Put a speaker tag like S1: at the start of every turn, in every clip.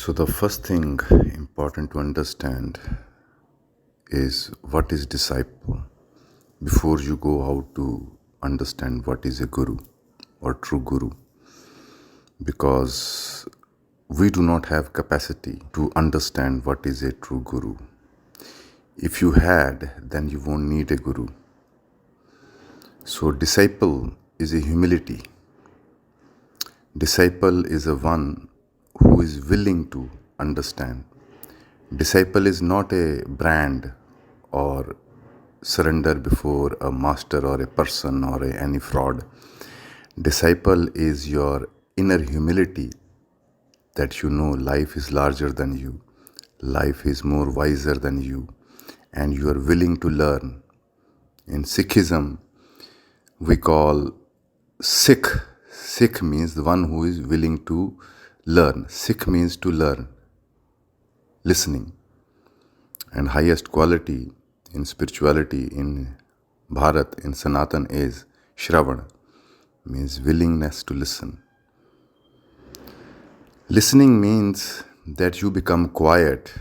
S1: So, the first thing important to understand is what is disciple before you go out to understand what is a guru or true guru, because we do not have capacity to understand what is a true guru. If you had, then you won't need a guru. So, disciple is a humility. Disciple is a one who is willing to understand. Disciple is not a brand or surrender before a master or a person or any fraud. Disciple is your inner humility that you know life is larger than you, life is more wiser than you, and you are willing to learn. In Sikhism, we call Sikh. Sikh means the one who is willing to learn. Sikh means to learn, listening. And highest quality in spirituality in Bharat, in Sanatan, is Shravan, means willingness to listen. Listening means that you become quiet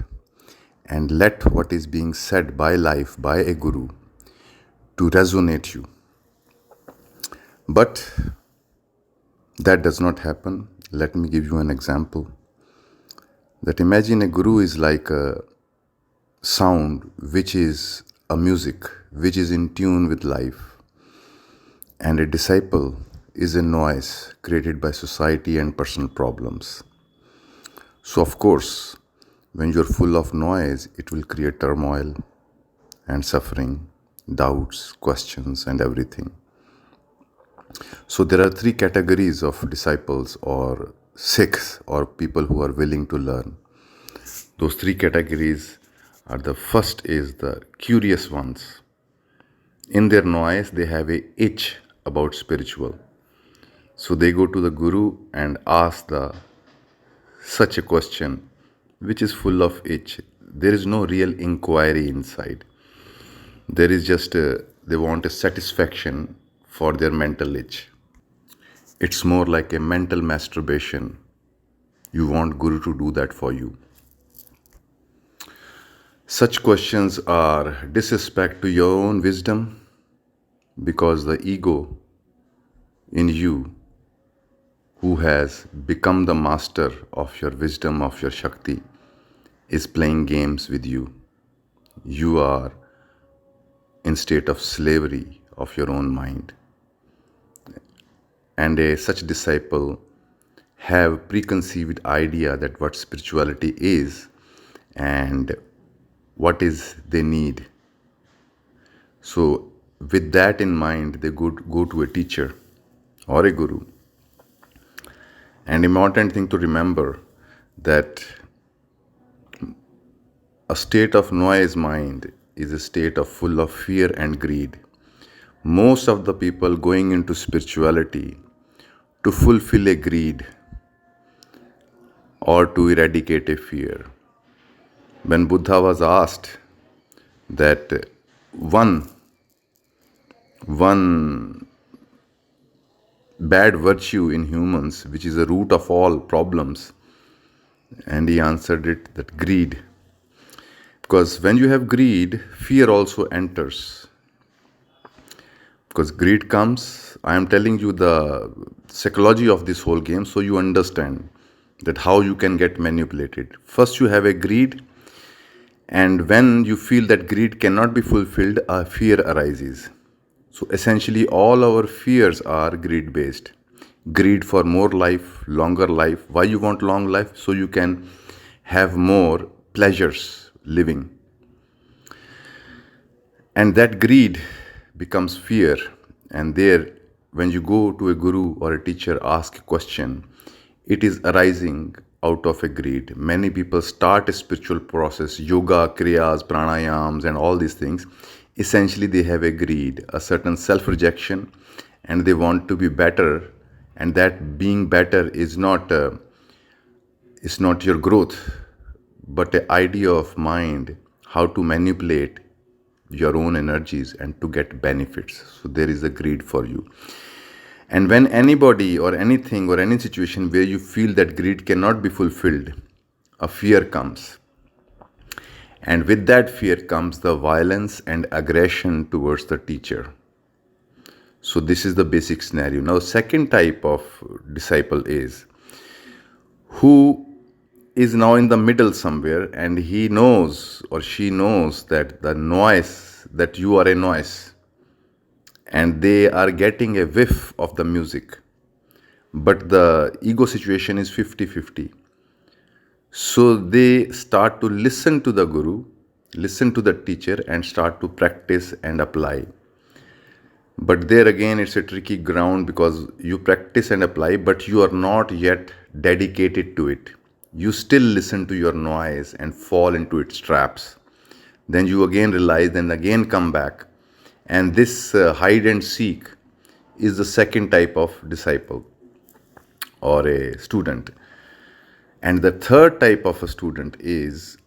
S1: and let what is being said by life, by a guru, to resonate you. But that does not happen. Let me give you an example. That imagine a guru is like a sound which is a music, which is in tune with life. And a disciple is a noise created by society and personal problems. So of course, when you're full of noise, it will create turmoil and suffering, doubts, questions, and everything. So there are three categories of disciples or Sikhs or people who are willing to learn. Those three categories are: the first is the curious ones. In their noise, they have a itch about spiritual. So they go to the guru and ask such a question which is full of itch. There is no real inquiry inside. There is just they want a satisfaction for their mental itch. It's more like a mental masturbation. You want guru to do that for you. Such questions are disrespect to your own wisdom, because the ego in you, who has become the master of your wisdom, of your Shakti, is playing games with you. You are in state of slavery of your own mind. And such disciple have preconceived idea that what spirituality is and what is they need. So with that in mind, they go to a teacher or a guru. And important thing to remember that a state of noise mind is a state of full of fear and greed. Most of the people going into spirituality to fulfill a greed or to eradicate a fear. When Buddha was asked that one bad virtue in humans, which is the root of all problems, and he answered it that greed. Because when you have greed, fear also enters. Because greed comes, I am telling you the psychology of this whole game so you understand that how you can get manipulated. First you have a greed, and when you feel that greed cannot be fulfilled, a fear arises. So essentially all our fears are greed based. Greed for more life, longer life. Why you want long life? So you can have more pleasures living. And that greed becomes fear. And there, when you go to a guru or a teacher, ask a question, it is arising out of a greed. Many people start a spiritual process, yoga, kriyas, pranayams, and all these things. Essentially, they have a greed, a certain self-rejection, and they want to be better. And that being better is not your growth, but an idea of mind, how to manipulate your own energies and to get benefits. So there is a greed for you. And when anybody or anything or any situation where you feel that greed cannot be fulfilled, a fear comes. And with that fear comes the violence and aggression towards the teacher. So this is the basic scenario. Now, second type of disciple is who is now in the middle somewhere, and he knows or she knows that the noise, that you are a noise, and they are getting a whiff of the music, but the ego situation is 50-50. So they start to listen to the guru, listen to the teacher, and start to practice and apply. But there again, it's a tricky ground because you practice and apply, but you are not yet dedicated to it. You still listen to your noise and fall into its traps. Then you again realize and again come back. And this hide and seek is the second type of disciple or a student. And the third type of a student is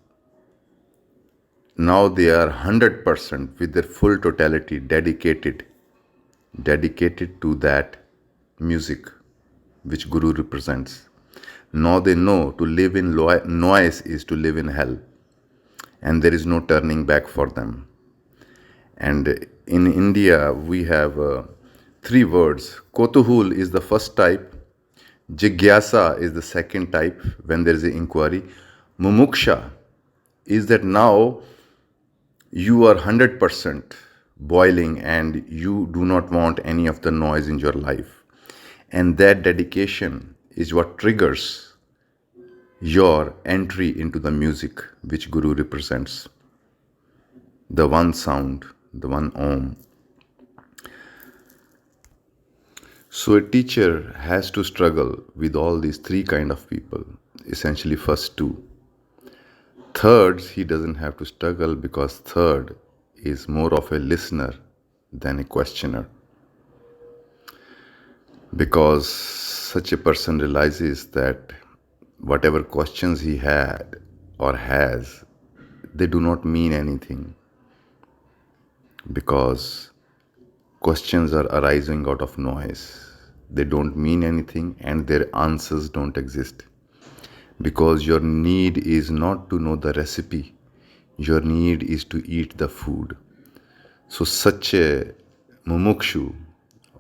S1: now they are 100% with their full totality dedicated to that music which Guru represents. Now they know to live in noise is to live in hell, and there is no turning back for them. And in India, we have three words. Kotuhul is the first type, Jigyasa is the second type when there is an inquiry. Mumuksha is that now you are 100% boiling and you do not want any of the noise in your life. And that dedication is what triggers your entry into the music which Guru represents. The one sound, the one Om. So a teacher has to struggle with all these three kind of people, essentially first two. Third, he doesn't have to struggle because third is more of a listener than a questioner. Because such a person realizes that whatever questions he had or has, they do not mean anything. Because questions are arising out of noise. They don't mean anything and their answers don't exist. Because your need is not to know the recipe. Your need is to eat the food. So such a mumukshu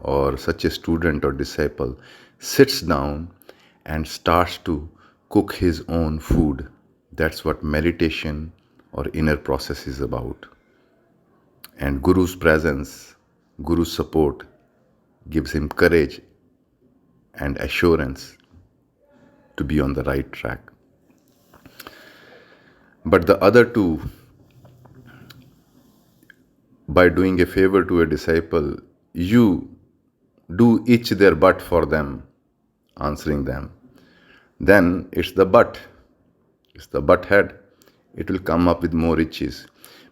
S1: or such a student or disciple sits down and starts to cook his own food. That's what meditation or inner process is about. And Guru's presence, Guru's support gives him courage and assurance to be on the right track. But the other two, by doing a favor to a disciple, you do itch their butt for them, answering them. Then it's the butt head. It will come up with more itches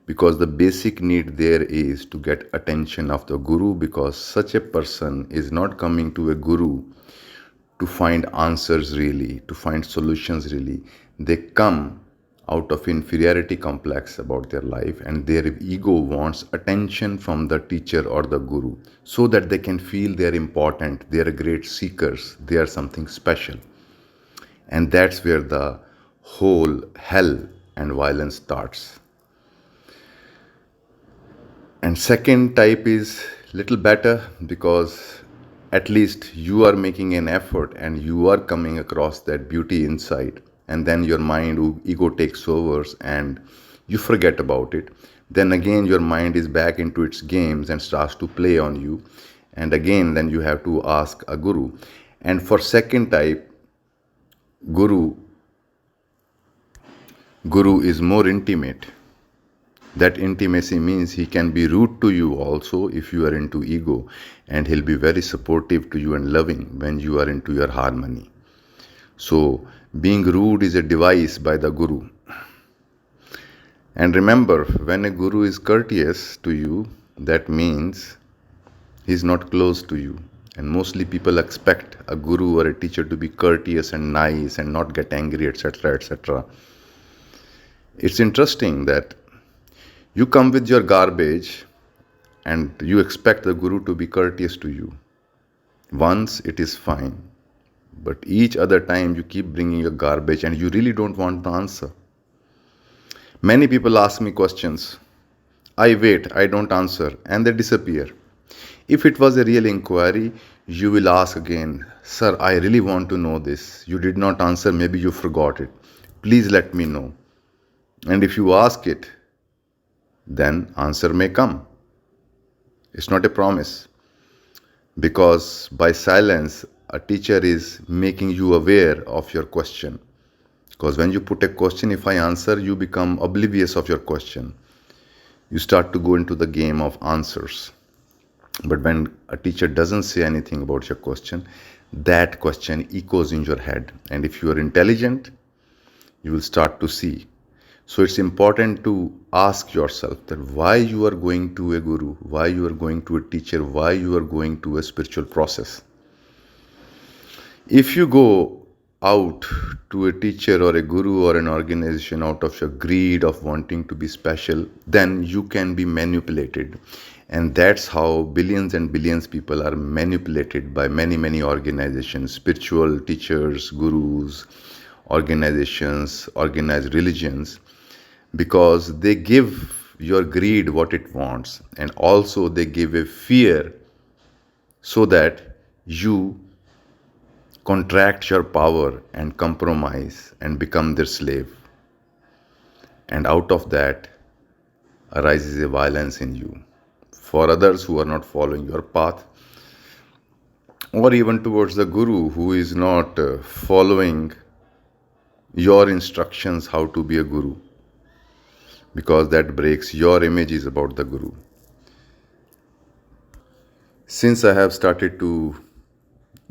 S1: because the basic need there is to get attention of the Guru, because such a person is not coming to a Guru to find answers really, to find solutions really. They come out of inferiority complex about their life, and their ego wants attention from the teacher or the Guru so that they can feel they are important, they are great seekers, they are something special. And that's where the whole hell and violence starts. And second type is little better because at least you are making an effort and you are coming across that beauty inside, and then your mind, ego takes over and you forget about it. Then again your mind is back into its games and starts to play on you, and again then you have to ask a Guru. And for second type, Guru is more intimate. That intimacy means he can be rude to you also if you are into ego, and he'll be very supportive to you and loving when you are into your harmony. So being rude is a device by the Guru. And remember, when a Guru is courteous to you, that means he's not close to you. And mostly people expect a Guru or a teacher to be courteous and nice and not get angry, etc., etc. It's interesting that you come with your garbage and you expect the Guru to be courteous to you. Once it is fine, But each other time you keep bringing your garbage and you really don't want the answer. Many people ask me questions. I wait, I don't answer, and they disappear. If it was a real inquiry, you will ask again, Sir, I really want to know this. You did not answer, maybe you forgot it. Please let me know. And if you ask it, then answer may come. It's not a promise. Because by silence, a teacher is making you aware of your question. Because when you put a question, if I answer, you become oblivious of your question. You start to go into the game of answers. But when a teacher doesn't say anything about your question, that question echoes in your head. And if you are intelligent, you will start to see. So it's important to ask yourself that why you are going to a guru, why you are going to a teacher, why you are going to a spiritual process. If you go out to a teacher or a guru or an organization out of your greed of wanting to be special, then you can be manipulated. And that's how billions and billions people are manipulated by many, many organizations, spiritual teachers, gurus, organizations, organized religions, because they give your greed what it wants, and also they give a fear so that you contract your power and compromise and become their slave. And out of that arises a violence in you for others who are not following your path, or even towards the guru who is not following your instructions how to be a guru, because that breaks your images about the guru. Since I have started to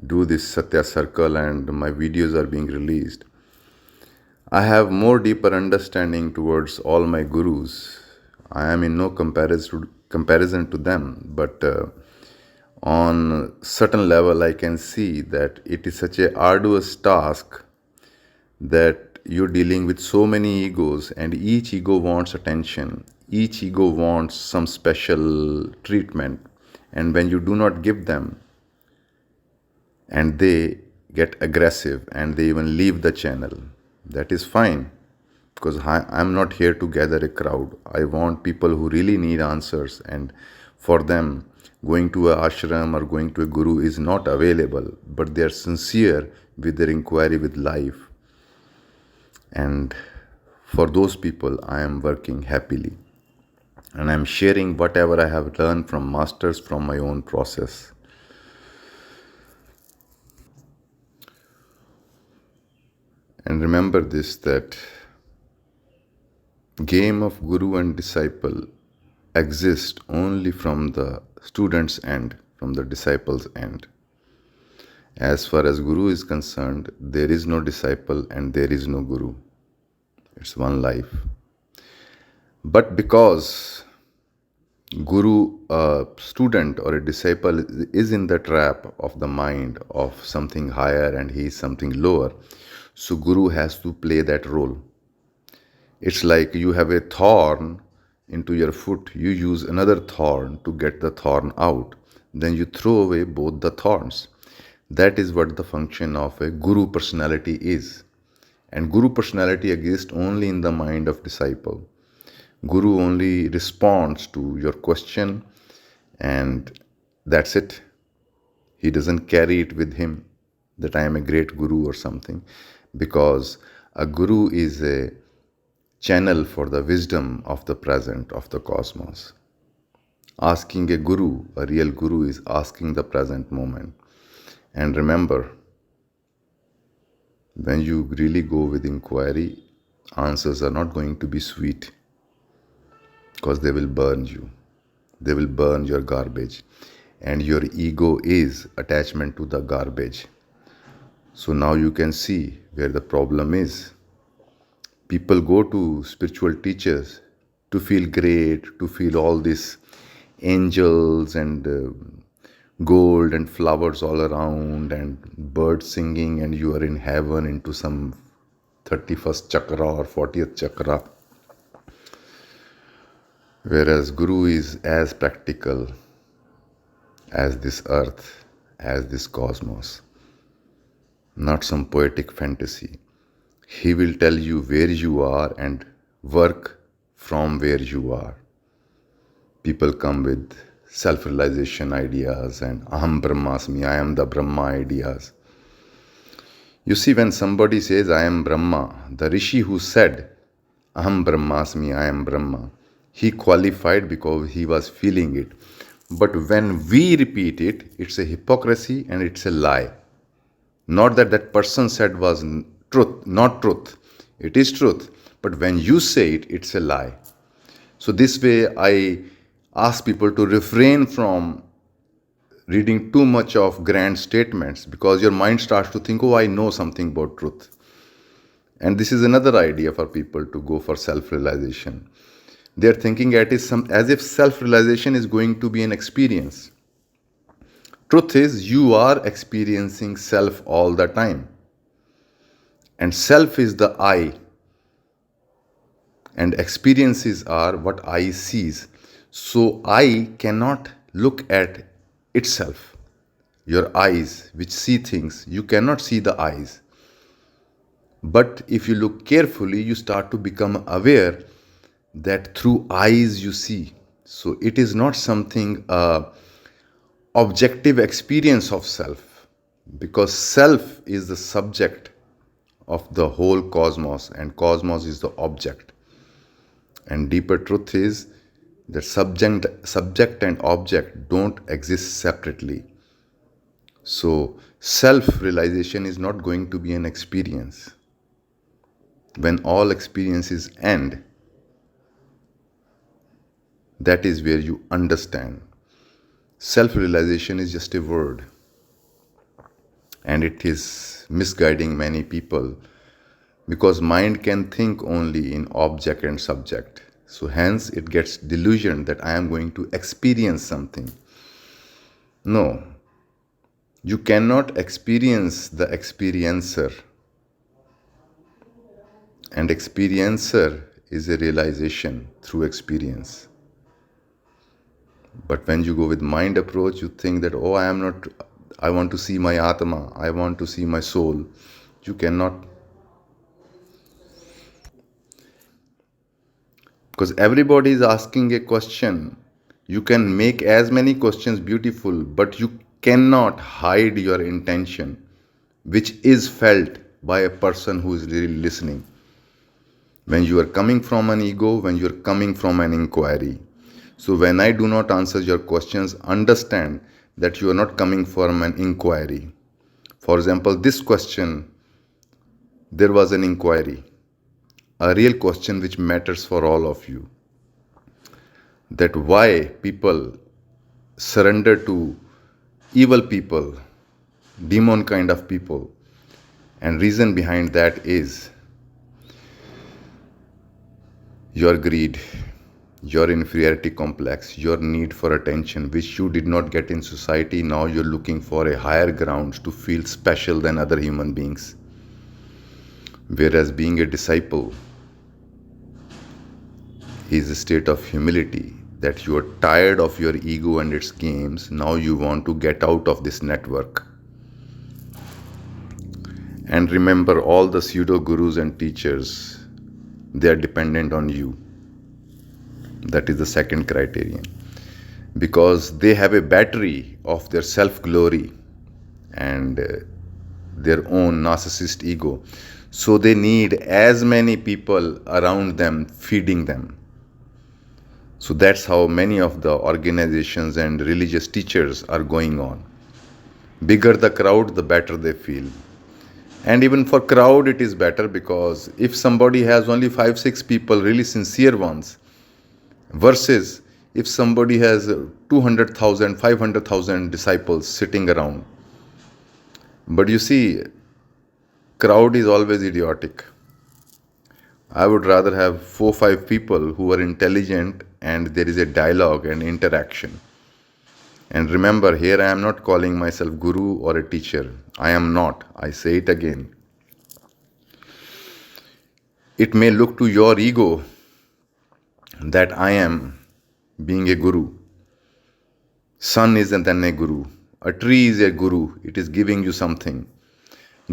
S1: do this Satya Circle and my videos are being released, I have more deeper understanding towards all my gurus. I am in no comparison to them, but on certain level I can see that it is such a arduous task that you're dealing with so many egos, and each ego wants attention, each ego wants some special treatment, and when you do not give them, and they get aggressive and they even leave the channel, that is fine, because I'm not here to gather a crowd. I want people who really need answers, and for them going to a ashram or going to a guru is not available, but they are sincere with their inquiry with life. And for those people I am working happily, and I'm sharing whatever I have learned from masters from my own process. And remember this, that game of guru and disciple exists only from the student's end, from the disciple's end. As far as guru is concerned, there is no disciple and there is no guru. It's one life. But because guru, a student or a disciple is in the trap of the mind of something higher and he is something lower, so guru has to play that role. It's like you have a thorn into your foot, you use another thorn to get the thorn out, then you throw away both the thorns. That is what the function of a guru personality is. And guru personality exists only in the mind of disciple. Guru only responds to your question, and that's it. He doesn't carry it with him that I am a great guru or something, because a guru is a channel for the wisdom of the present, of the cosmos. Asking a guru, a real guru, is asking the present moment. And remember, when you really go with inquiry, answers are not going to be sweet, because they will burn you. They will burn your garbage. And your ego is attachment to the garbage. So now you can see where the problem is. People go to spiritual teachers to feel great, to feel all these angels and gold and flowers all around and birds singing, and you are in heaven into some 31st chakra or 40th chakra. Whereas Guru is as practical as this earth, as this cosmos. not some poetic fantasy. He will tell you where you are and work from where you are. People come with self realization ideas and Aham Brahmasmi, I am the Brahma ideas. You see, when somebody says, I am Brahma, the Rishi who said, Aham Brahmasmi, I am Brahma, he qualified because he was feeling it. But when we repeat it, it's a hypocrisy and it's a lie. Not that that person said was truth, not truth. It is truth. But when you say it, it's a lie. So this way, I ask people to refrain from reading too much of grand statements because your mind starts to think, oh, I know something about truth. And this is another idea for people to go for self-realization. They're thinking as if self-realization is going to be an experience. Truth is, you are experiencing self all the time. And self is the I. And experiences are what I sees. So I cannot look at itself. Your eyes, which see things, you cannot see the eyes. But if you look carefully, you start to become aware that through eyes you see. So it is not something objective experience of self, because self is the subject of the whole cosmos and cosmos is the object. And deeper truth is that subject and object don't exist separately. So self-realization is not going to be an experience. When all experiences end, that is where you understand. Self-realization is just a word, and it is misguiding many people because mind can think only in object and subject. So hence it gets delusion that I am going to experience something. No, you cannot experience the experiencer. And experiencer is a realization through experience. But when you go with mind approach, you think that, oh, I want to see my Atma, I want to see my soul. You cannot. Because everybody is asking a question. You can make as many questions beautiful, but you cannot hide your intention, which is felt by a person who is really listening. When you are coming from an ego, when you are coming from an inquiry. So when I do not answer your questions, understand that you are not coming from an inquiry. For example, this question, there was an inquiry, a real question which matters for all of you. That why people surrender to evil people, demon kind of people. And reason behind that is your greed, your inferiority complex, your need for attention, which you did not get in society. Now you're looking for a higher ground to feel special than other human beings. Whereas being a disciple is a state of humility, that you are tired of your ego and its games. Now you want to get out of this network. And remember, all the pseudo gurus and teachers, they are dependent on you. That is the second criterion. Because they have a battery of their self-glory and their own narcissist ego. So they need as many people around them feeding them. So that's how many of the organizations and religious teachers are going on. Bigger the crowd, the better they feel. And even for crowd, it is better, because if somebody has only 5-6 people, really sincere ones, versus if somebody has 200,000, 500,000 disciples sitting around. But you see, crowd is always idiotic. I would rather have 4-5 people who are intelligent and there is a dialogue and interaction. And remember, here I am not calling myself guru or a teacher. I am not. I say it again. It may look to your ego that I am being a guru. Sun is then a guru. A tree is a guru. It is giving you something.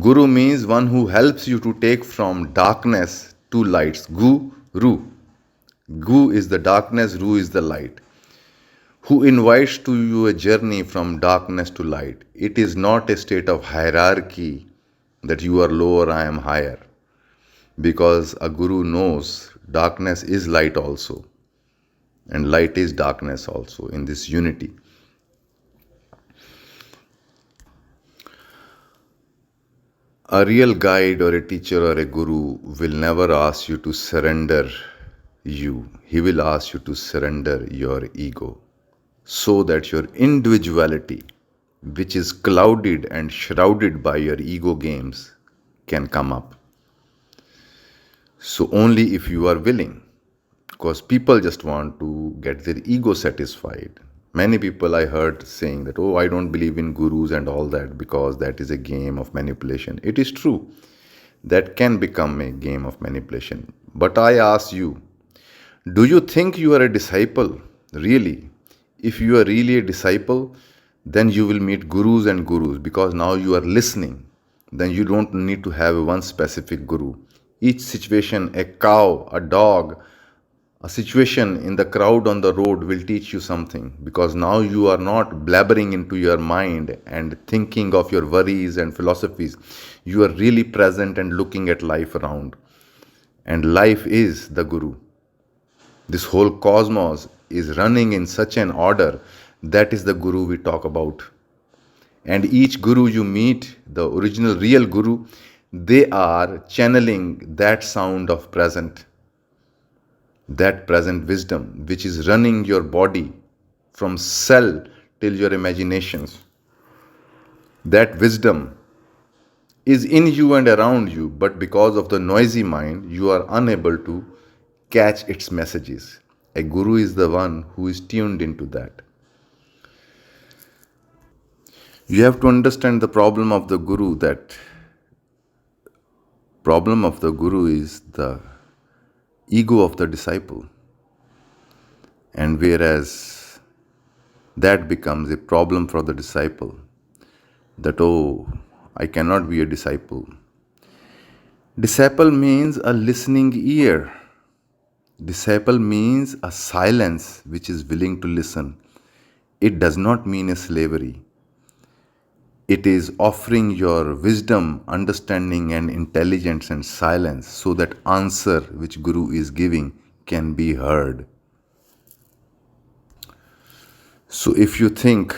S1: Guru means one who helps you to take from darkness to lights. Guru. Gu is the darkness, Ru is the light. Who invites to you a journey from darkness to light. It is not a state of hierarchy that you are lower, I am higher. Because a guru knows darkness is light also, and light is darkness also in this unity. A real guide or a teacher or a guru will never ask you to surrender you. He will ask you to surrender your ego so that your individuality, which is clouded and shrouded by your ego games, can come up. So, only if you are willing, because people just want to get their ego satisfied. Many people I heard saying that, oh, I don't believe in gurus and all that because that is a game of manipulation. It is true, that can become a game of manipulation. But I ask you, do you think you are a disciple? Really? If you are really a disciple, then you will meet gurus and gurus because now you are listening. Then you don't need to have one specific guru. Each situation, a cow, a dog, a situation in the crowd on the road will teach you something because now you are not blabbering into your mind and thinking of your worries and philosophies. You are really present and looking at life around. And life is the guru. This whole cosmos is running in such an order. That is the guru we talk about. And each guru you meet, the original real guru, they are channeling that sound of present, that present wisdom which is running your body from cell till your imaginations. That wisdom is in you and around you, but because of the noisy mind, you are unable to catch its messages. A guru is the one who is tuned into that. You have to understand the problem of the guru, that problem of the guru is the ego of the disciple. And whereas that becomes a problem for the disciple, that, oh, I cannot be a disciple. Disciple means a listening ear. Disciple means a silence which is willing to listen. It does not mean a slavery. It is offering your wisdom, understanding, and intelligence and silence so that answer which Guru is giving can be heard. So if you think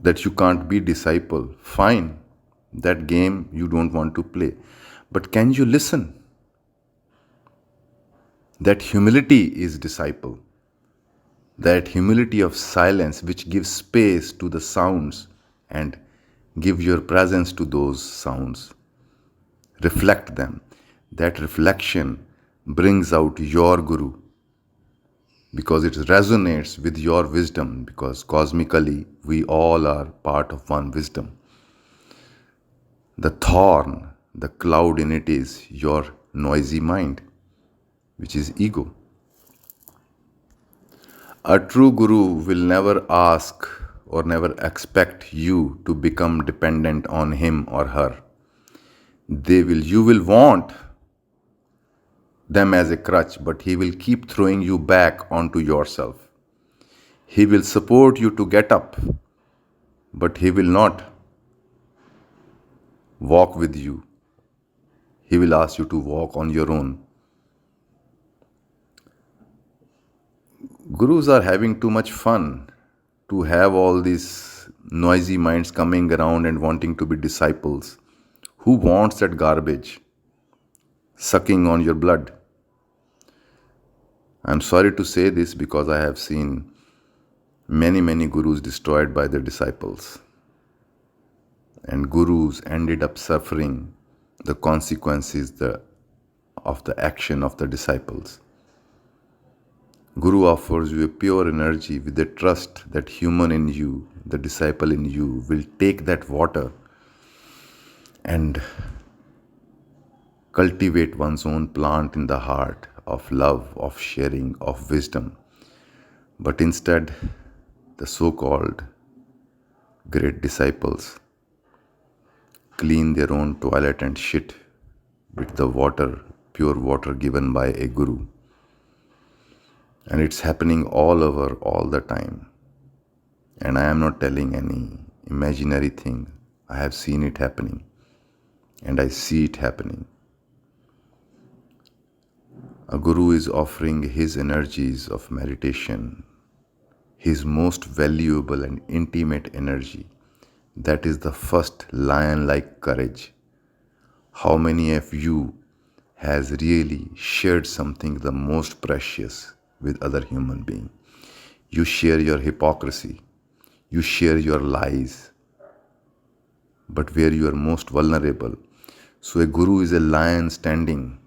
S1: that you can't be disciple, fine. That game you don't want to play. But can you listen? That humility is disciple. That humility of silence which gives space to the sounds and give your presence to those sounds. Reflect them. That reflection brings out your Guru because it resonates with your wisdom, because cosmically we all are part of one wisdom. The thorn, the cloud in it is your noisy mind, which is ego. A true guru will never ask or never expect you to become dependent on him or her. You will want them as a crutch, but he will keep throwing you back onto yourself. He will support you to get up, but he will not walk with you. He will ask you to walk on your own. Gurus are having too much fun to have all these noisy minds coming around and wanting to be disciples. Who wants that garbage sucking on your blood? I'm sorry to say this because I have seen many gurus destroyed by their disciples. And gurus ended up suffering the consequences of the action of the disciples. Guru offers you a pure energy with the trust that human in you, the disciple in you, will take that water and cultivate one's own plant in the heart of love, of sharing, of wisdom. But instead, the so-called great disciples clean their own toilet and shit with the water, pure water given by a guru. And it's happening all over, all the time. And I am not telling any imaginary thing. I have seen it happening. And I see it happening. A guru is offering his energies of meditation, his most valuable and intimate energy. That is the first lion-like courage. How many of you has really shared something the most precious with other human being? You share your hypocrisy, you share your lies, but where you are most vulnerable. So a guru is a lion standing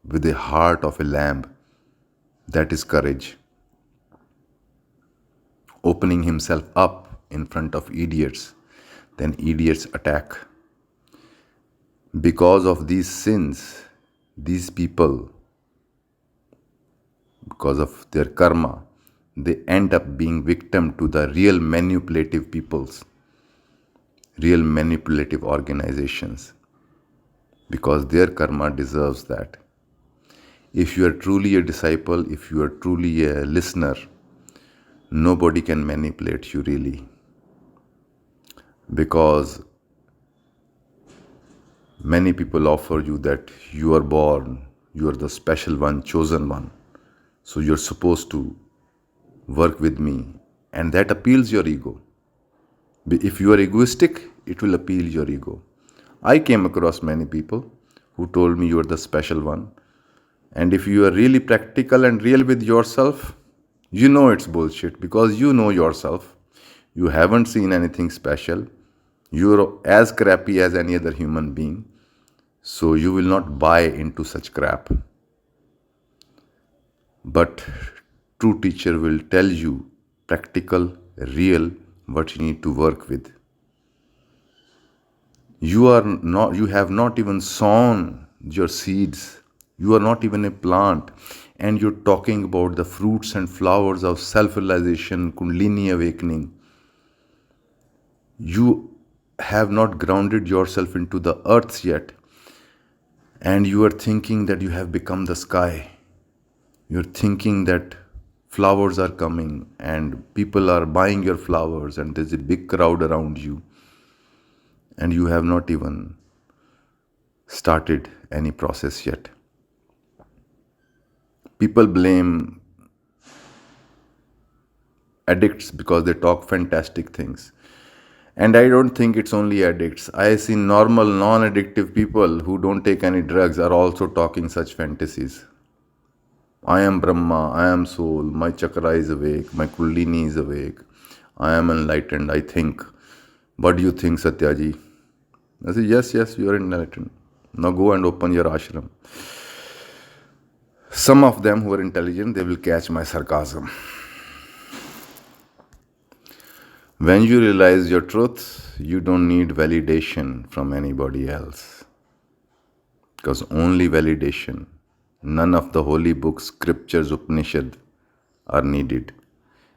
S1: with the heart of a lamb. That is courage. Opening himself up in front of idiots, then idiots attack. Because of these sins, these people, because of their karma, they end up being victim to the real manipulative peoples, real manipulative organizations, because their karma deserves that. If you are truly a disciple, if you are truly a listener, nobody can manipulate you really. Because many people offer you that you are born, you are the special one, chosen one. So you're supposed to work with me. And that appeals your ego. If you are egoistic, it will appeal your ego. I came across many people who told me you are the special one. And if you are really practical and real with yourself, you know it's bullshit because you know yourself. You haven't seen anything special. You're as crappy as any other human being. So you will not buy into such crap. But true teacher will tell you practical, real, what you need to work with. You have not even sown your seeds. You are not even a plant. And you're talking about the fruits and flowers of self-realization, Kundalini awakening. You have not grounded yourself into the earth yet. And you are thinking that you have become the sky. You're thinking that flowers are coming and people are buying your flowers and there's a big crowd around you. And you have not even started any process yet. People blame addicts because they talk fantastic things. And I don't think it's only addicts. I see normal, non-addictive people who don't take any drugs are also talking such fantasies. I am Brahma, I am soul, my chakra is awake, my Kundalini is awake, I am enlightened, I think. What do you think, Satya Ji? I say, yes, you are enlightened. Now go and open your ashram. Some of them who are intelligent, they will catch my sarcasm. When you realize your truth, you don't need validation from anybody else. Because only validation, none of the holy books, scriptures, Upanishad are needed.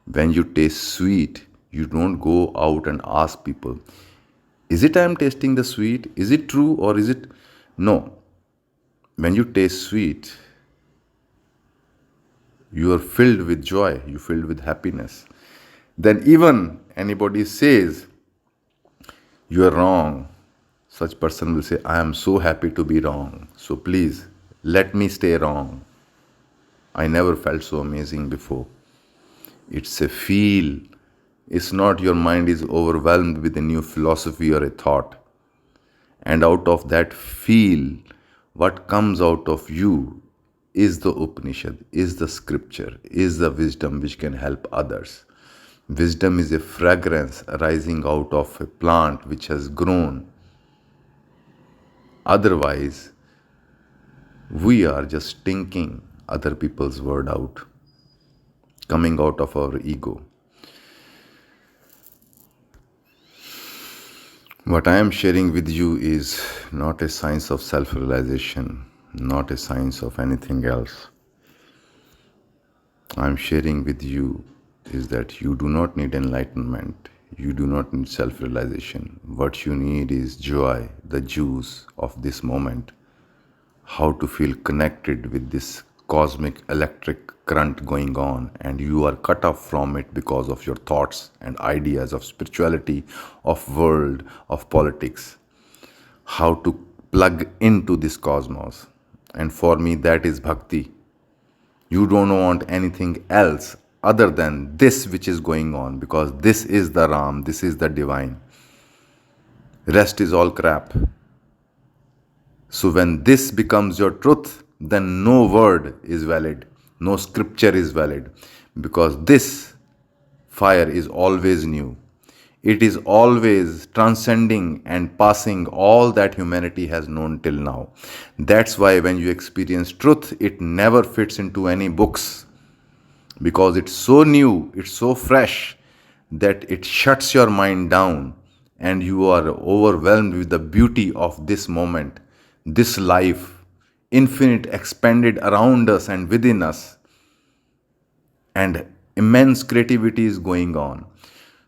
S1: When you taste sweet, you don't go out and ask people, is it I am tasting the sweet? Is it true or is it? No. When you taste sweet, you are filled with joy, you are filled with happiness. Then even anybody says, you are wrong, such person will say, I am so happy to be wrong. So please, let me stay wrong. I never felt so amazing before. It's a feel. It's not your mind is overwhelmed with a new philosophy or a thought. And out of that feel, what comes out of you is the Upanishad, is the scripture, is the wisdom which can help others. Wisdom is a fragrance arising out of a plant which has grown. Otherwise, we are just stinking other people's word out, coming out of our ego. What I am sharing with you is not a science of self-realization, not a science of anything else. I am sharing with you is that you do not need enlightenment. You do not need self realization. What you need is joy, the juice of this moment. How to feel connected with this cosmic electric current going on, and you are cut off from it because of your thoughts and ideas of spirituality, of world, of politics. How to plug into this cosmos. And for me, that is bhakti. You don't want anything else other than this which is going on, because this is the Ram, this is the divine. Rest is all crap. So when this becomes your truth, then no word is valid, no scripture is valid, because this fire is always new. It is always transcending and passing all that humanity has known till now. That's why when you experience truth, it never fits into any books, because it's so new, it's so fresh that it shuts your mind down and you are overwhelmed with the beauty of this moment, this life, infinite expanded around us and within us, and immense creativity is going on.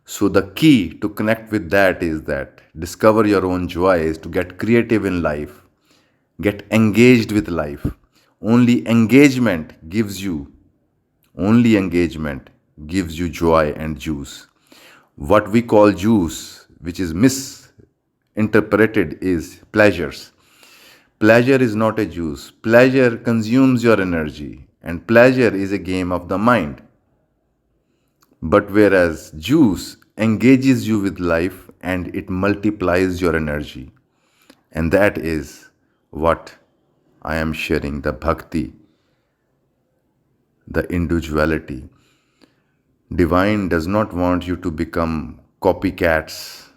S1: So the key to connect with that is that discover your own joy is to get creative in life, get engaged with life. Only engagement gives you Only engagement gives you joy and juice. What we call juice, which is misinterpreted, is pleasures. Pleasure is not a juice. Pleasure consumes your energy, and pleasure is a game of the mind. But whereas juice engages you with life and it multiplies your energy. And that is what I am sharing, the bhakti, the individuality. Divine does not want you to become copycats,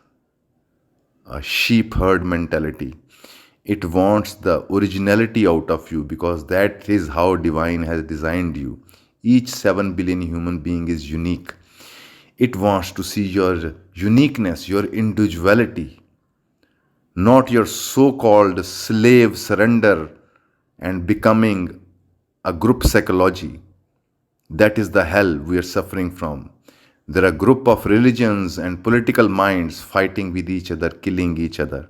S1: a sheep herd mentality. It wants the originality out of you, because that is how divine has designed you. Each 7 billion human being is unique. It wants to see your uniqueness, your individuality, not your so-called slave surrender and becoming a group psychology. That is the hell we are suffering from. There are a group of religions and political minds fighting with each other, killing each other.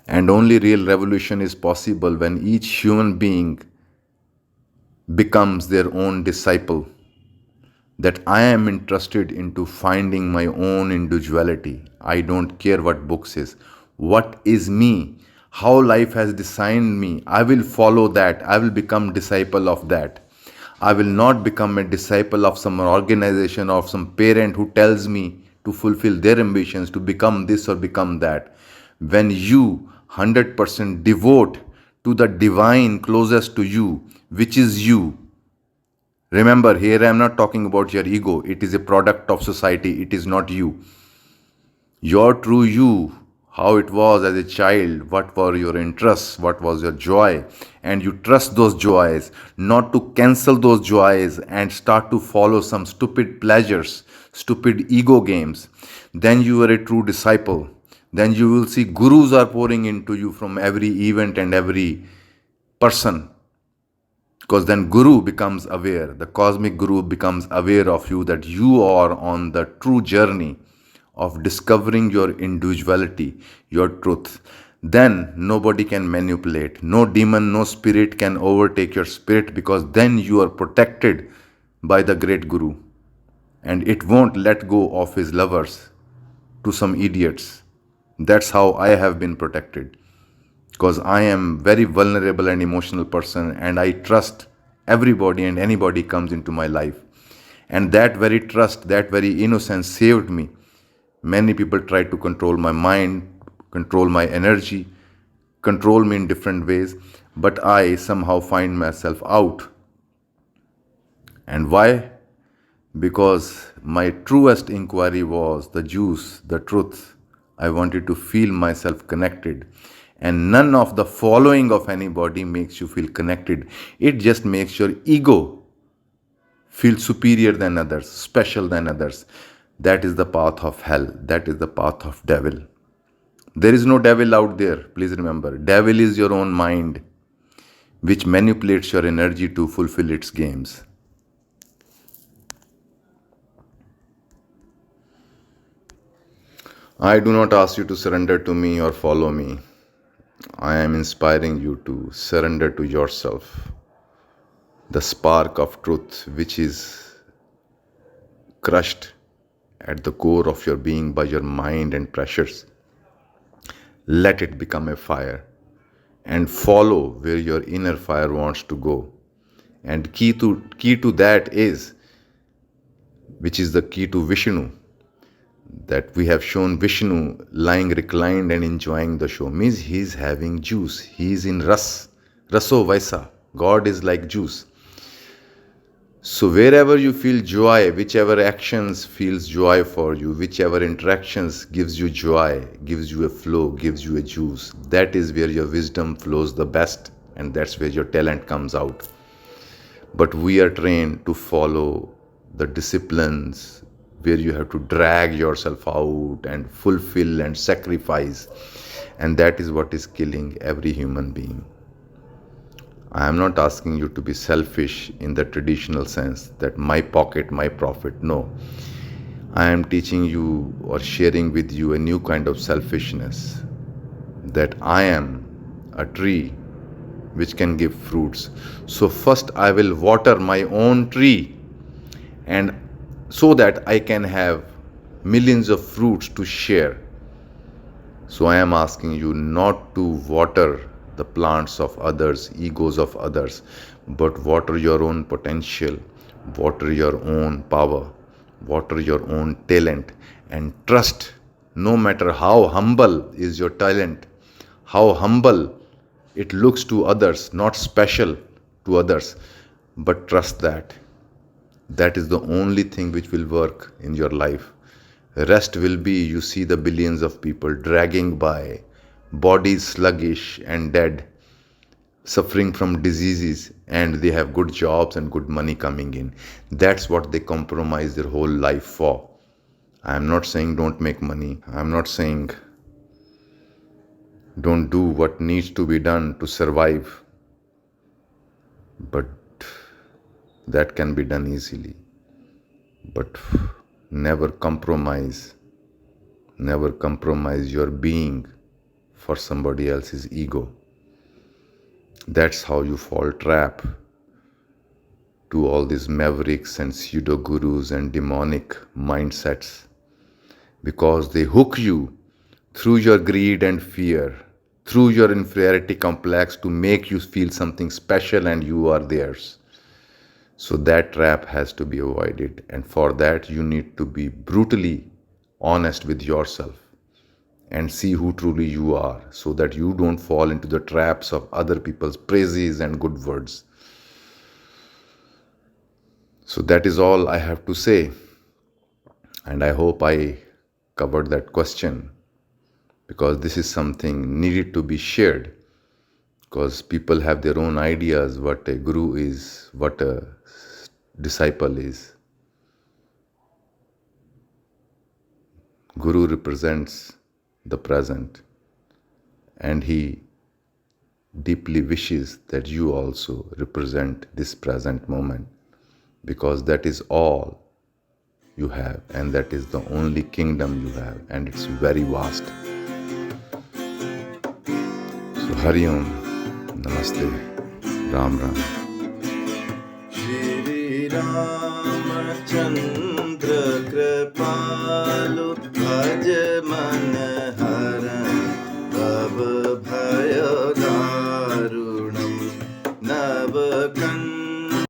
S1: And only real revolution is possible when each human being becomes their own disciple. That I am interested into finding my own individuality. I don't care what books is. What is me? How life has designed me. I will follow that. I will become disciple of that. I will not become a disciple of some organization or some parent who tells me to fulfill their ambitions to become this or become that. When you 100% devote to the divine closest to you, which is you. Remember, here I am not talking about your ego. It is a product of society. It is not you. Your true you, how it was as a child, what were your interests, what was your joy, and you trust those joys, not to cancel those joys and start to follow some stupid pleasures, stupid ego games. Then you are a true disciple. Then you will see gurus are pouring into you from every event and every person. Because then Guru becomes aware, the cosmic Guru becomes aware of you, that you are on the true journey of discovering your individuality, your truth. Then nobody can manipulate. No demon, no spirit can overtake your spirit, because then you are protected by the great Guru. And it won't let go of his lovers to some idiots. That's how I have been protected, because I am very vulnerable and emotional person, and I trust everybody and anybody comes into my life. And that very trust, that very innocence saved me. Many people try to control my mind, control my energy, control me in different ways, but I somehow find myself out. And why? Because my truest inquiry was the juice, the truth. I wanted to feel myself connected. And none of the following of anybody makes you feel connected. It just makes your ego feel superior than others, special than others. That is the path of hell. That is the path of devil. There is no devil out there. Please remember, devil is your own mind, which manipulates your energy to fulfill its games. I do not ask you to surrender to me or follow me. I am inspiring you to surrender to yourself, the spark of truth which is crushed at the core of your being by your mind and pressures. Let it become a fire and follow where your inner fire wants to go. And key to that is, which is the key to Vishnu, that we have shown Vishnu lying reclined and enjoying the show. Means he is having juice. He is in raso vaisa. God is like juice. So wherever you feel joy, whichever actions feels joy for you, whichever interactions gives you joy, gives you a flow, gives you a juice, that is where your wisdom flows the best, and that's where your talent comes out. But we are trained to follow the disciplines where you have to drag yourself out and fulfill and sacrifice, and that is what is killing every human being. I am not asking you to be selfish in the traditional sense that my pocket, my profit. No. I am teaching you or sharing with you a new kind of selfishness, that I am a tree which can give fruits. So first I will water my own tree, and so that I can have millions of fruits to share. So I am asking you not to water the plants of others, egos of others, but water your own potential, water your own power, water your own talent, and trust. No matter how humble is your talent, how humble it looks to others, not special to others, but trust that. That is the only thing which will work in your life. Rest will be, you see the billions of people dragging by, bodies sluggish and dead, suffering from diseases, and they have good jobs and good money coming in. That's what they compromise their whole life for. I am not saying don't make money. I am not saying don't do what needs to be done to survive. But that can be done easily. But never compromise your being for somebody else's ego. That's how you fall trap to all these mavericks and pseudo gurus and demonic mindsets, because they hook you through your greed and fear, through your inferiority complex, to make you feel something special and you are theirs. So that trap has to be avoided, and for that you need to be brutally honest with yourself and see who truly you are, so that you don't fall into the traps of other people's praises and good words. So that is all I have to say, and I hope I covered that question, because this is something needed to be shared, because people have their own ideas what a guru is, what a disciple is. Guru represents the present, and he deeply wishes that you also represent this present moment, because that is all you have, and that is the only kingdom you have, and it's very vast. So Hari Om, Namaste, Ram Ram.
S2: Shri Ramachandra Kripalu Bhaj Man Haran Bhav Bhayo Darunam Nav